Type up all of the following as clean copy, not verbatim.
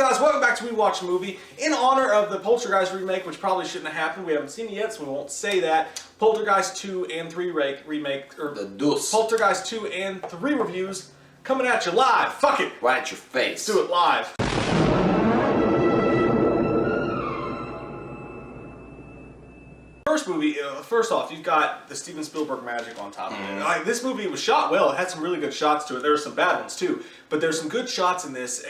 guys, welcome back to We Watch a Movie. In honor of the Poltergeist remake, which probably shouldn't have happened, we haven't seen it yet, so we won't say that. Poltergeist 2 and 3 remake, or the deuce. Poltergeist 2 and 3 reviews coming at you live. Fuck it. Right at your face. Let's do it live. First movie, first off, you've got the Steven Spielberg magic on top of it. Like, this movie was shot well. It had some really good shots to it. There were some bad ones too, but there's some good shots in this.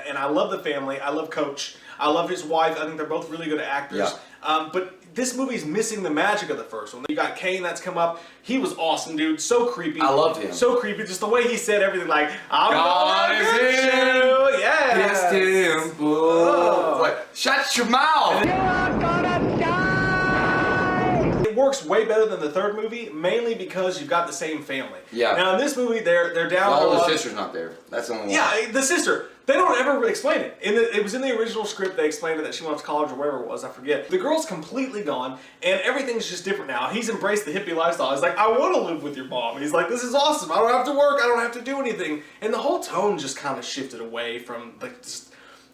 And I love the family. I love Coach. I love his wife. I think they're both really good actors. Yeah. But this movie's missing the magic of the first one. You got Kane that's come up. He was awesome, dude. So creepy. I loved him. So creepy. Just the way he said everything, like, I'm God gonna get you. Yeah. Yes, Tim. Oh. Like, shut your mouth. You are gonna die. It works way better than the third movie, mainly because you've got the same family. Yeah. Now in this movie, they're down. Well, the sister's not there. That's the only one. Yeah, the sister. They don't ever explain it. It was in the original script. They explained it that she went to college or wherever it was. I forget. The girl's completely gone, and everything's just different now. He's embraced the hippie lifestyle. He's like, I want to live with your mom. He's like, this is awesome. I don't have to work. I don't have to do anything. And the whole tone just kind of shifted away from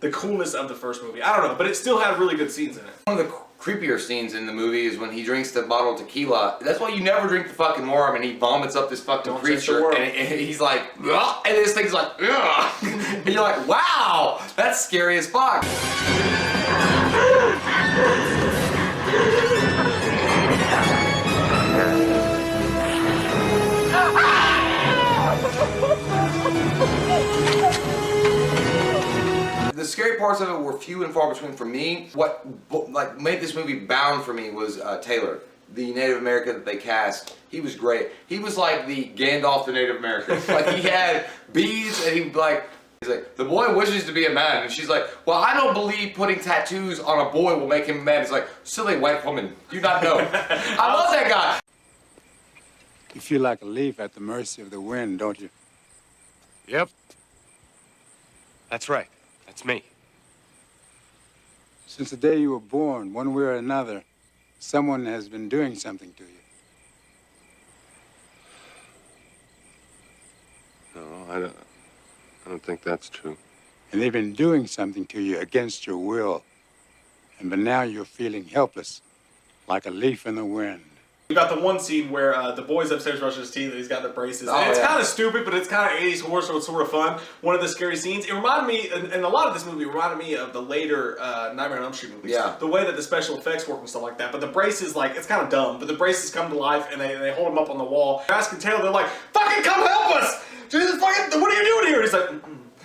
the coolness of the first movie. I don't know, but it still had really good scenes in it. One of the creepier scenes in the movie is when he drinks the bottle of tequila. That's why you never drink the fucking worm, and he vomits up this fucking creature, and he's like, ugh, and this thing's like, ugh. And you're like, wow, that's scary as fuck. The scary parts of it were few and far between for me. What made this movie bound for me was Taylor, the Native American that they cast. He was great. He was like the Gandalf to Native Americans. Like, he had beads, and he's like, the boy wishes to be a man, and she's like, well, I don't believe putting tattoos on a boy will make him a man. He's like, silly white woman, do you not know? I love that guy. You feel like a leaf at the mercy of the wind, don't you? Yep. That's right. That's me. Since the day you were born, one way or another, someone has been doing something to you. No, I don't think that's true. And they've been doing something to you against your will. But now you're feeling helpless, like a leaf in the wind. You got the one scene where the boy's upstairs brushing his teeth and he's got the braces. And it's kind of stupid, but it's kind of 80s horror, so it's sort of fun. One of the scary scenes. It reminded me, and a lot of this movie reminded me of the later Nightmare on Elm Street movies. Yeah. The way that the special effects work and stuff like that. But the braces, like, it's kind of dumb, but the braces come to life and they hold him up on the wall. They're asking Taylor, they're like, fucking come help us! Jesus, fucking, what are you doing here? And he's like,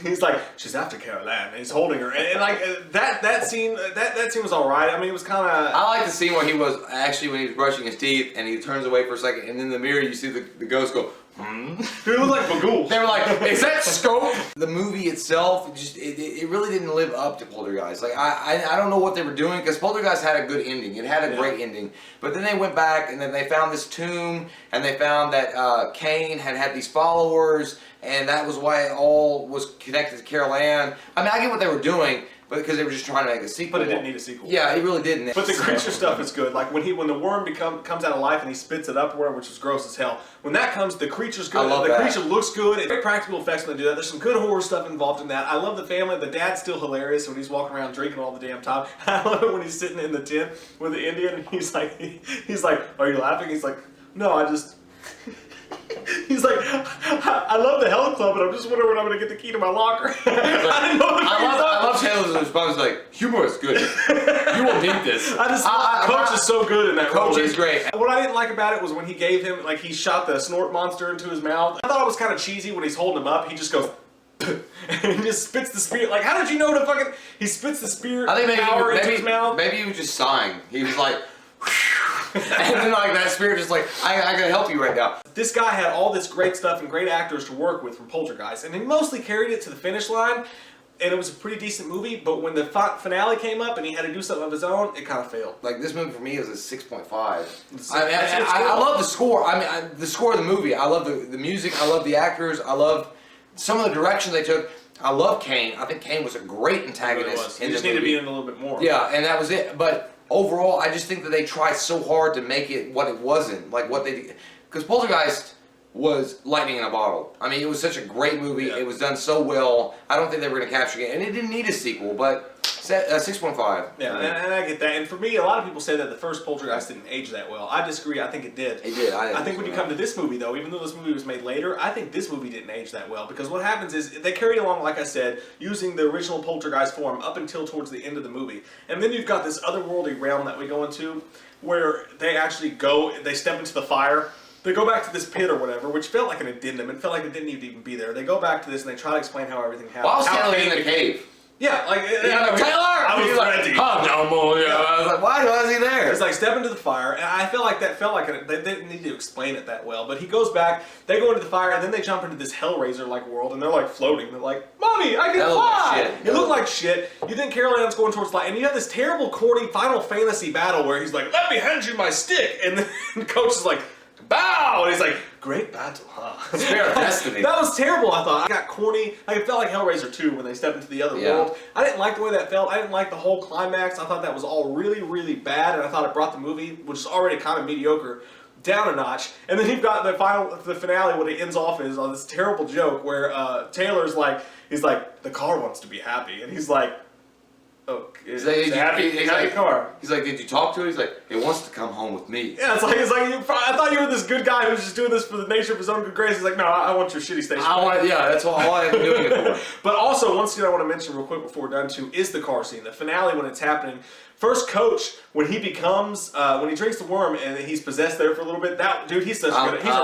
he's like, she's after Caroline, and he's holding her, and like that scene was all right. I mean, it was kind of. I like the scene where he was actually when he was brushing his teeth, and he turns away for a second, and in the mirror you see the ghost go. Dude, it looked like Bagul. They were like, is that scope? The movie itself, just it really didn't live up to Poltergeist. Like, I don't know what they were doing, because Poltergeist had a good ending. It had a great ending. But then they went back, and then they found this tomb, and they found that Kane had these followers, and that was why it all was connected to Carol Ann. I mean, I get what they were doing, but because they were just trying to make a sequel. But it didn't need a sequel. Yeah, it really didn't. But the creature stuff is good. Like when the worm comes out of life and he spits it upward, which is gross as hell. When that comes, the creature's good. I love that. Creature looks good. It's very practical effects when they do that. There's some good horror stuff involved in that. I love the family. The dad's still hilarious when he's walking around drinking all the damn time. I love it when he's sitting in the tent with the Indian and he's like, are you laughing? He's like, no, I just. He's like, I love the health club, but I'm just wondering when I'm going to get the key to my locker. I didn't know I love Taylor's response, like, humor is good. You will need this. Coach is so good in that role. Coach is great. What I didn't like about it was when he gave him, like, he shot the snort monster into his mouth. I thought it was kind of cheesy when he's holding him up. He just goes, and he just spits the spear. Like, how did you know to fucking, he spits the spear power into his mouth? Maybe he was just sighing. He was like, and then like that spirit just like, I gotta help you right now. This guy had all this great stuff and great actors to work with from Poltergeist, and he mostly carried it to the finish line, and it was a pretty decent movie, but when the finale came up and he had to do something of his own, it kind of failed. Like, this movie for me is a 6.5. I love the score. I mean, the score of the movie. I love the music. I love the actors. I love some of the direction they took. I love Kane. I think Kane was a great antagonist. He just needed to be in a little bit more. Yeah, and that was it. But overall, I just think that they tried so hard to make it what it wasn't. Like what they, because Poltergeist was lightning in a bottle. I mean, it was such a great movie. It was done so well. I don't think they were going to capture it, and it didn't need a sequel, but 6.5. Yeah, and I get that. And for me, a lot of people say that the first Poltergeist didn't age that well. I disagree. I think it did. It did. I think when you come to this movie, though, even though this movie was made later, I think this movie didn't age that well. Because what happens is they carry along, like I said, using the original Poltergeist form up until towards the end of the movie. And then you've got this otherworldly realm that we go into where they actually they step into the fire. They go back to this pit or whatever, which felt like an addendum. It felt like it didn't even be there. They go back to this and they try to explain how everything happened. Why was Taylor in the cave? Yeah, like Taylor! I was ready. I was like, why was he there? It's like step into the fire, and I feel like that felt like they didn't need to explain it that well. But he goes back, they go into the fire, and then they jump into this Hellraiser-like world, and they're like floating. They're like, "Mommy, I can fly!" It looked like shit. You think Carol Ann's going towards light, and you have this terrible, corny Final Fantasy battle where he's like, "Let me hand you my stick," and then the coach is like, "Bow!" And he's like, "Great battle, huh?" Spear of Destiny. That was terrible, I thought. I got corny. Like, it felt like Hellraiser 2 when they stepped into the other world. I didn't like the way that felt. I didn't like the whole climax. I thought that was all really, really bad, and I thought it brought the movie, which is already kind of mediocre, down a notch. And then you've got the finale, what it ends off is on this terrible joke where Taylor's like, he's like, "The car wants to be happy," and he's like, "Oh, it's a happy car." He's like, "Did you talk to it?" He's like, "It wants to come home with me." Yeah, it's like I thought you were this good guy who's just doing this for the nature of his own good grace. He's like, "No, I want your shitty station." That's all I'm doing it for. But also, one scene I want to mention real quick before we're done too is the car scene. The finale when it's happening. First Coach, when he becomes, when he drinks the worm and he's possessed there for a little bit, that dude, he's a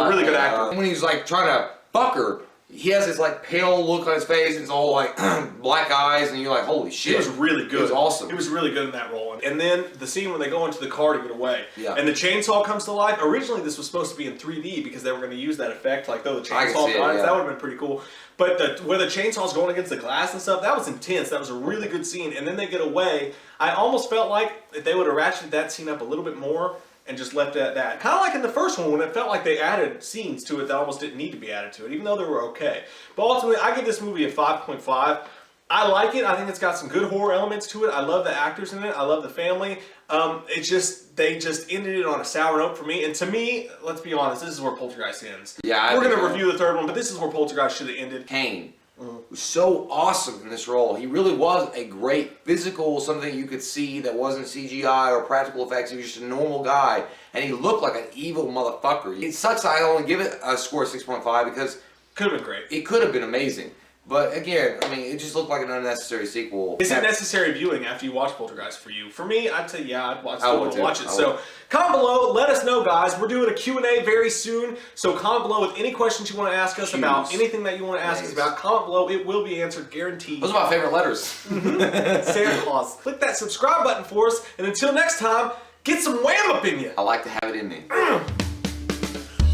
really good actor. When he's like trying to fuck her, he has this like pale look on his face, and it's all like black eyes, and you're like, holy shit. He was really good. He was awesome. He was really good in that role. And then the scene when they go into the car to get away, yeah. and the chainsaw comes to life. Originally, this was supposed to be in 3D because they were going to use that effect, like throw the chainsaw lines. That would have been pretty cool. But where the chainsaw's going against the glass and stuff, that was intense. That was a really good scene. And then they get away. I almost felt like if they would have ratcheted that scene up a little bit more and just left it at that. Kind of like in the first one when it felt like they added scenes to it that almost didn't need to be added to it, even though they were okay. But ultimately, I give this movie a 5.5. I like it. I think it's got some good horror elements to it. I love the actors in it. I love the family. They just ended it on a sour note for me. And to me, let's be honest, this is where Poltergeist ends. Yeah, we're going to review the third one, but this is where Poltergeist should have ended. Kane was so awesome in this role. He really was a great physical, something you could see that wasn't CGI or practical effects. He was just a normal guy, and he looked like an evil motherfucker. It sucks I only give it a score of 6.5 because could have been great. It could have been amazing. But again, I mean, it just looked like an unnecessary sequel. Is it necessary viewing after you watch Poltergeist for you? For me, I'd say yeah, I'd watch it. I So comment below, let us know, guys. We're doing a Q&A very soon. So comment below with any questions you want to ask us about, anything that you want to ask us about. Comment below, it will be answered, guaranteed. Those are my favorite letters. Santa Claus. Click that subscribe button for us, and until next time, get some wham up in you. I like to have it in me.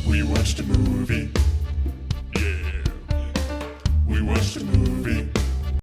We watched a movie.